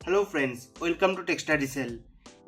Hello friends, welcome to Tech StudyCell.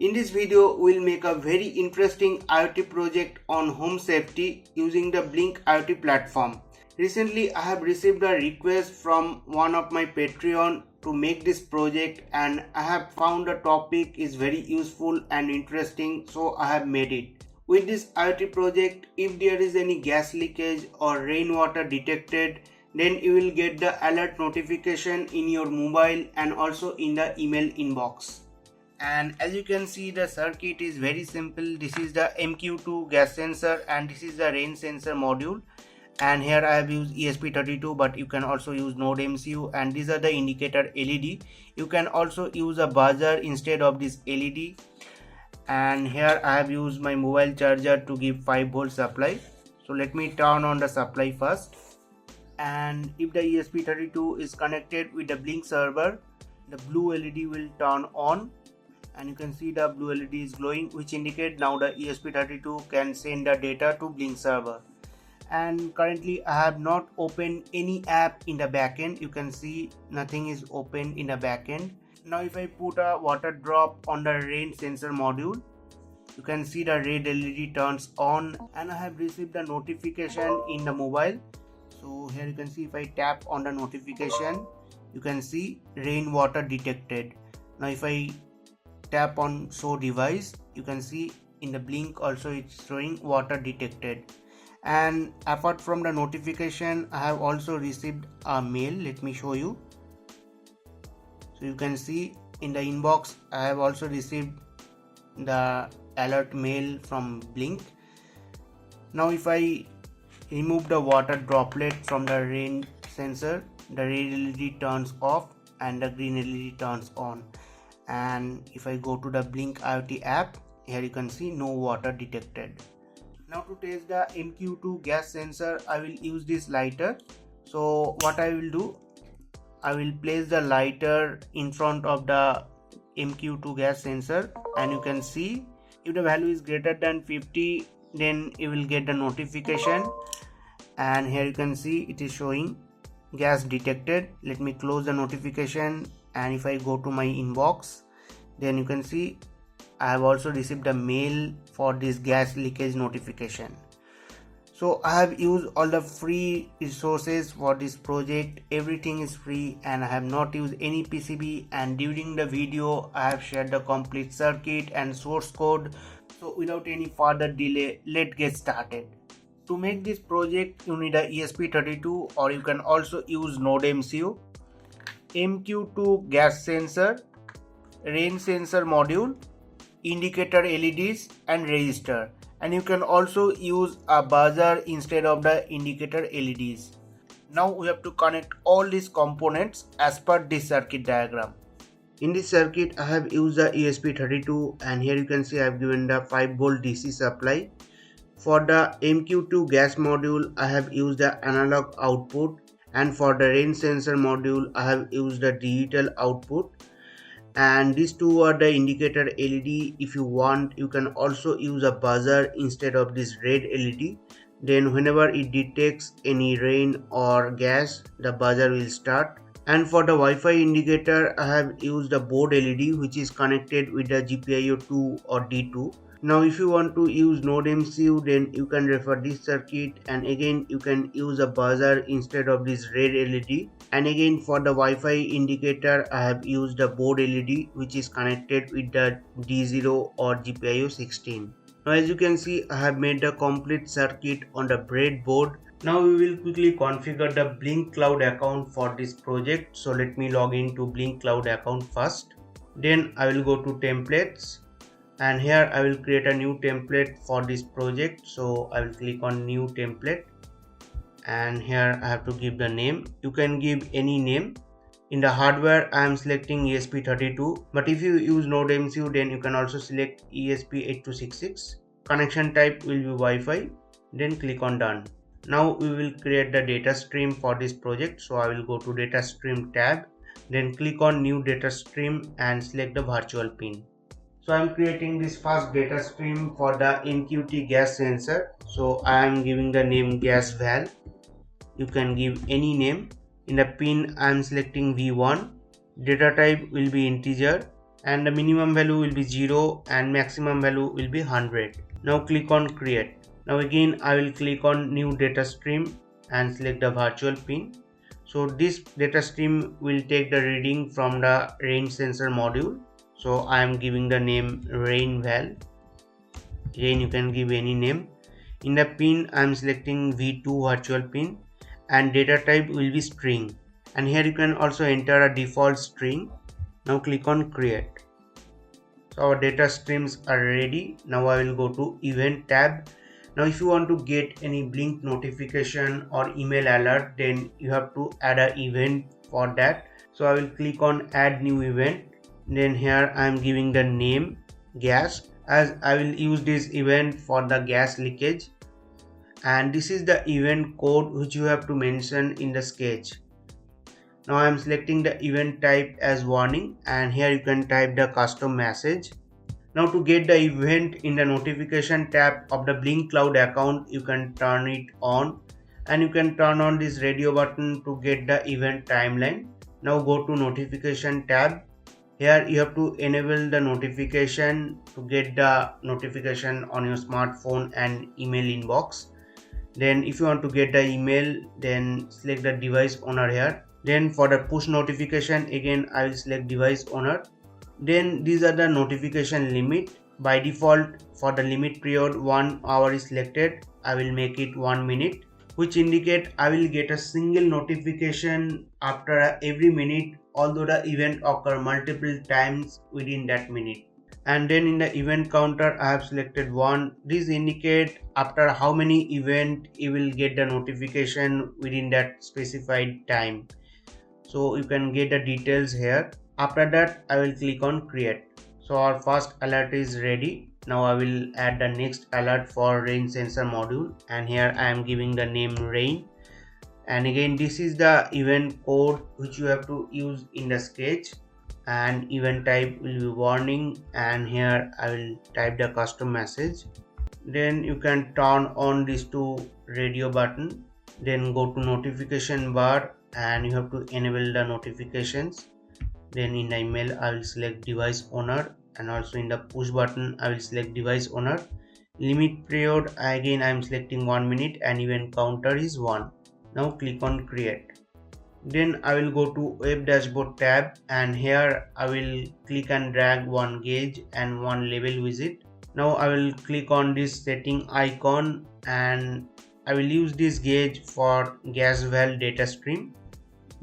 In this video, we'll make a very interesting IoT project on home safety using the Blynk IoT platform. Recently, I have received a request from one of my Patreon to make this project, and I have found the topic is very useful and interesting, so I have made it. With this IoT project, if there is any gas leakage or rainwater detected, then you will get the alert notification in your mobile and also in the email inbox. And as you can see, the circuit is very simple. This is the MQ2 gas sensor and this is the rain sensor module, and here I have used ESP32, but you can also use NodeMCU, and these are the indicator LED. You can also use a buzzer instead of this LED, and here I have used my mobile charger to give 5-volt supply. So let me turn on the supply first, and if the ESP32 is connected with the Blynk server, the blue LED will turn on, and you can see the blue LED is glowing, which indicate now the ESP32 can send the data to Blynk server. And currently I have not opened any app in the backend. You can see nothing is open in the backend. Now if I put a water drop on the rain sensor module, you can see the red LED turns on, and I have received the notification in the mobile. So here you can see, if I tap on the notification, you can see rainwater detected. Now if I tap on show device, you can see in the Blynk also it's showing water detected. And apart from the notification, I have also received a mail. Let me show you. So you can see in the inbox I have also received the alert mail from Blynk. Now if I remove the water droplet from the rain sensor, the red LED turns off and the green LED turns on. And if I go to the Blynk IoT app, here you can see no water detected. Now to test the MQ2 gas sensor, I will use this lighter. So what I will do, I will place the lighter in front of the MQ2 gas sensor, and you can see if the value is greater than 50, then you will get the notification, and here you can see it is showing gas detected. Let me close the notification, and if I go to my inbox, then you can see I have also received a mail for this gas leakage notification. So I have used all the free resources for this project. Everything is free, and I have not used any PCB, and during the video I have shared the complete circuit and source code. So without any further delay, let's get started. To make this project, you need a ESP32, or you can also use NodeMCU, MQ2 gas sensor, rain sensor module, indicator LEDs and resistor, and you can also use a buzzer instead of the indicator LEDs. Now we have to connect all these components as per this circuit diagram. In this circuit I have used the ESP32, and here you can see I have given the 5-volt DC supply. For the MQ2 gas module I have used the analog output, and for the rain sensor module I have used the digital output, and these two are the indicator LED. If you want, you can also use a buzzer instead of this red LED. Then whenever it detects any rain or gas, the buzzer will start. And for the Wi-Fi indicator, I have used a board LED which is connected with the GPIO 2 or D2. Now if you want to use NodeMCU, then you can refer this circuit, and again you can use a buzzer instead of this red LED. And again for the Wi-Fi indicator, I have used a board LED which is connected with the D0 or GPIO 16. Now as you can see, I have made the complete circuit on the breadboard. Now we will quickly configure the Blynk Cloud account for this project. So let me log into Blynk Cloud account first. Then I will go to templates, and here I will create a new template for this project. So I will click on new template, and here I have to give the name. You can give any name. In the hardware I am selecting ESP32, but if you use NodeMCU, then you can also select ESP8266. Connection type will be Wi-Fi, then click on done. Now we will create the data stream for this project. So I will go to data stream tab, then click on new data stream and select the virtual pin. So I am creating this first data stream for the MQ2 gas sensor. So I am giving the name gas val. You can give any name. In the pin I am selecting V1, data type will be integer, and the minimum value will be 0 and maximum value will be 100. Now click on create. Now again I will click on new data stream and select the virtual pin. So this data stream will take the reading from the rain sensor module. So I am giving the name rain val. Again you can give any name. In the pin I am selecting V2 virtual pin and data type will be string, and here you can also enter a default string. Now click on create. So our data streams are ready. Now I will go to event tab. Now if you want to get any Blynk notification or email alert, then you have to add an event for that. So I will click on add new event. Then here I am giving the name gas, as I will use this event for the gas leakage, and this is the event code which you have to mention in the sketch. Now I am selecting the event type as warning, and here you can type the custom message. Now to get the event in the notification tab of the Blynk Cloud account, you can turn it on, and you can turn on this radio button to get the event timeline. Now go to notification tab. Here you have to enable the notification to get the notification on your smartphone and email inbox. Then if you want to get the email, then select the device owner here. Then for the push notification, again I will select device owner. Then these are the notification limit. By default for the limit period 1 hour is selected. I will make it 1 minute, which indicate I will get a single notification after every minute, although the event occur multiple times within that minute. And then in the event counter I have selected 1. This indicate after how many event you will get the notification within that specified time. So you can get the details here. After that I will click on create. So our first alert is ready. Now I will add the next alert for rain sensor module, and here I am giving the name rain, and again this is the event code which you have to use in the sketch, and event type will be warning, and here I will type the custom message. Then you can turn on these two radio button, then go to notification bar and you have to enable the notifications. Then in the email I will select device owner, and also in the push button I will select device owner. Limit period again I am selecting 1 minute and event counter is 1. Now click on create. Then I will go to web dashboard tab, and here I will click and drag one gauge and one level widget. Now I will click on this setting icon, and I will use this gauge for gas valve data stream.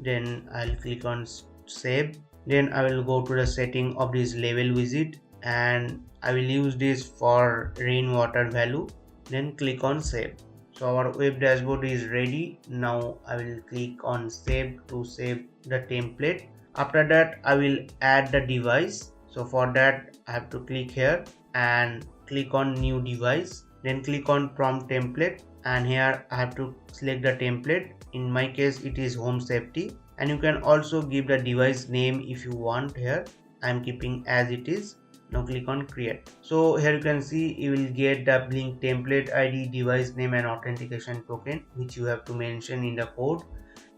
Then I'll click on save. Then I will go to the setting of this level widget, and I will use this for rainwater value. Then click on save. So our web dashboard is ready. Now I will click on save to save the template. After that I will add the device. So for that I have to click here and click on new device. Then click on prompt template, and here I have to select the template. In my case it is home safety, and you can also give the device name if you want. Here I am keeping as it is. Now click on create. So here you can see you will get the Blynk template ID, device name and authentication token, which you have to mention in the code.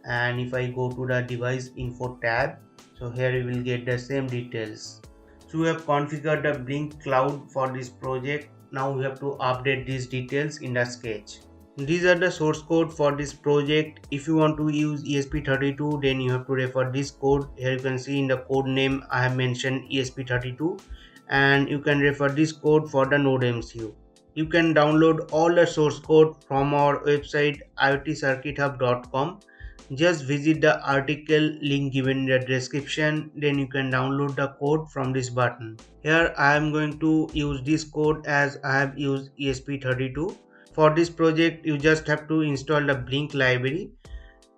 And if I go to the device info tab, so here you will get the same details. So we have configured the Blynk cloud for this project. Now we have to update these details in the sketch. These are the source code for this project. If you want to use ESP32, then you have to refer this code. Here you can see in the code name I have mentioned ESP32, and you can refer this code for the NodeMCU. You can download all the source code from our website iotcircuithub.com. Just visit the article link given in the description, then you can download the code from this button. Here I am going to use this code as I have used ESP32. For this project you just have to install the Blynk library,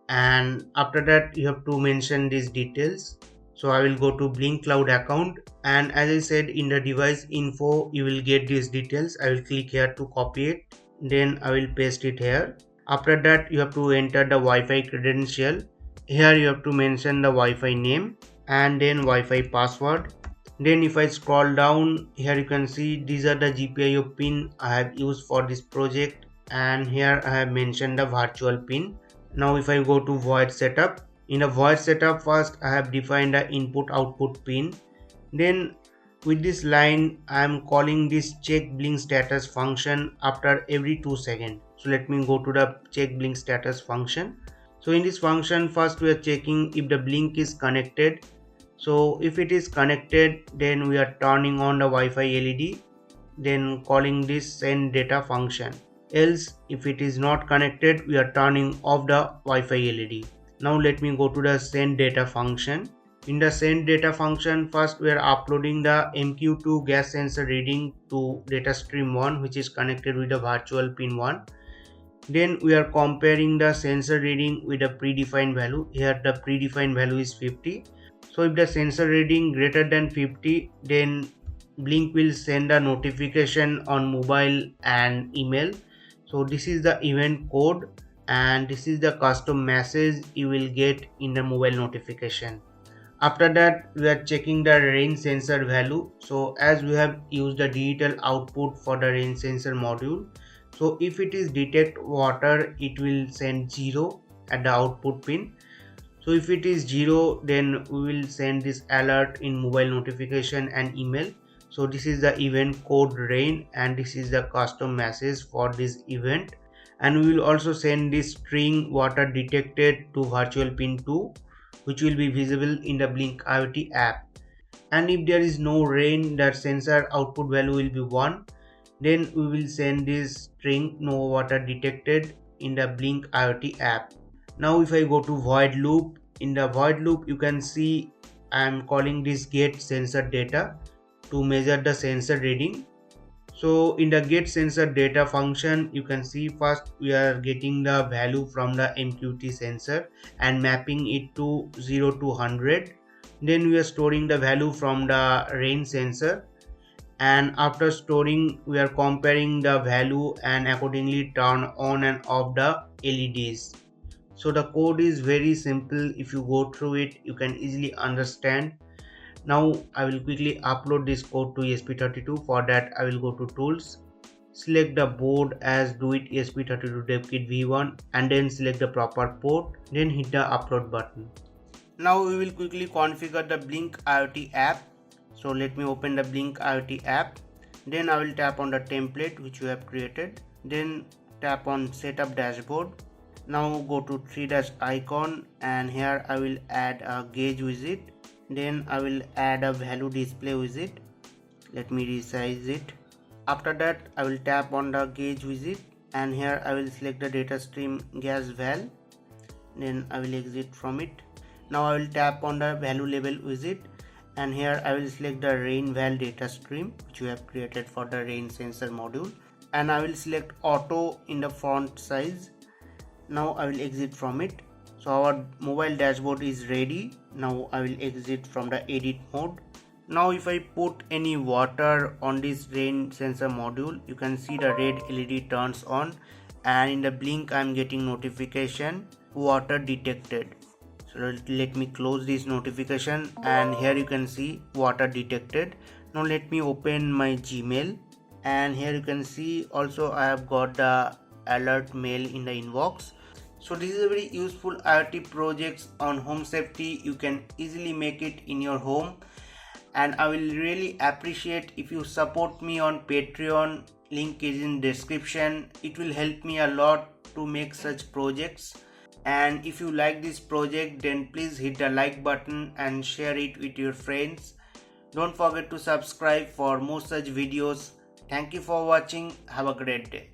and after that you have to mention these details. So I will go to Blynk cloud account, and as I said in the device info you will get these details. I will click here to copy it, then I will paste it here. After that you have to enter the Wi-Fi credential. Here you have to mention the Wi-Fi name and then Wi-Fi password. Then if I scroll down, here you can see these are the GPIO pin I have used for this project, and here I have mentioned the virtual pin. Now if I go to void setup, In the void setup, first I have defined the input output pin. Then with this line I am calling this check blink status function after every 2 seconds. So let me go to the check blink status function. So in this function, first we are checking if the blink is connected. So if it is connected, then we are turning on the Wi-Fi LED, then calling this send data function. Else if it is not connected, we are turning off the Wi-Fi LED. Now let me go to the send data function. In the send data function, first we are uploading the MQ2 gas sensor reading to data stream 1, which is connected with the virtual pin 1. Then we are comparing the sensor reading with a predefined value. Here the predefined value is 50. So if the sensor reading greater than 50, then Blynk will send a notification on mobile and email. So this is the event code, and this is the custom message you will get in the mobile notification. After that, we are checking the range sensor value. So as we have used the digital output for the range sensor module, so if it is detect water, it will send 0 at the output pin. So if it is 0, then we will send this alert in mobile notification and email. So this is the event code rain, and this is the custom message for this event. And we will also send this string water detected to virtual pin 2, which will be visible in the Blynk IoT app. And if there is no rain, that sensor output value will be 1. Then we will send this string no water detected in the Blynk IoT app. Now if I go to void loop, in the void loop you can see I am calling this get sensor data to measure the sensor reading. So in the get sensor data function, you can see first we are getting the value from the MQT sensor and mapping it to 0 to 100. Then we are storing the value from the range sensor, and after storing we are comparing the value and accordingly turn on and off the LEDs. So the code is very simple. If you go through it, you can easily understand. Now I will quickly upload this code to ESP32. For that I will go to tools, select the board as do it ESP32 DevKit V1, and then select the proper port, then hit the upload button. Now we will quickly configure the Blynk IoT app. So let me open the Blynk IoT app. Then I will tap on the template which we have created. Then tap on setup dashboard. Now go to 3 dash icon, and here I will add a gauge widget. Then I will add a value display widget. Let me resize it. After that I will tap on the gauge widget, and here I will select the data stream gas val. Then I will exit from it. Now I will tap on the value label widget, and here I will select the rain val data stream which we have created for the rain sensor module, and I will select auto in the font size. Now I will exit from it. So our mobile dashboard is ready. Now I will exit from the edit mode. Now if I put any water on this rain sensor module, you can see the red LED turns on, and in the Blynk I am getting notification water detected. So let me close this notification, and here you can see water detected. Now let me open my Gmail, and here you can see also I have got the alert mail in the inbox. So this is a very useful IoT project on home safety. You can easily make it in your home, and I will really appreciate if you support me on Patreon. Link is in description. It will help me a lot to make such projects. And if you like this project, then please hit the like button and share it with your friends. Don't forget to subscribe for more such videos. Thank you for watching. Have a great day.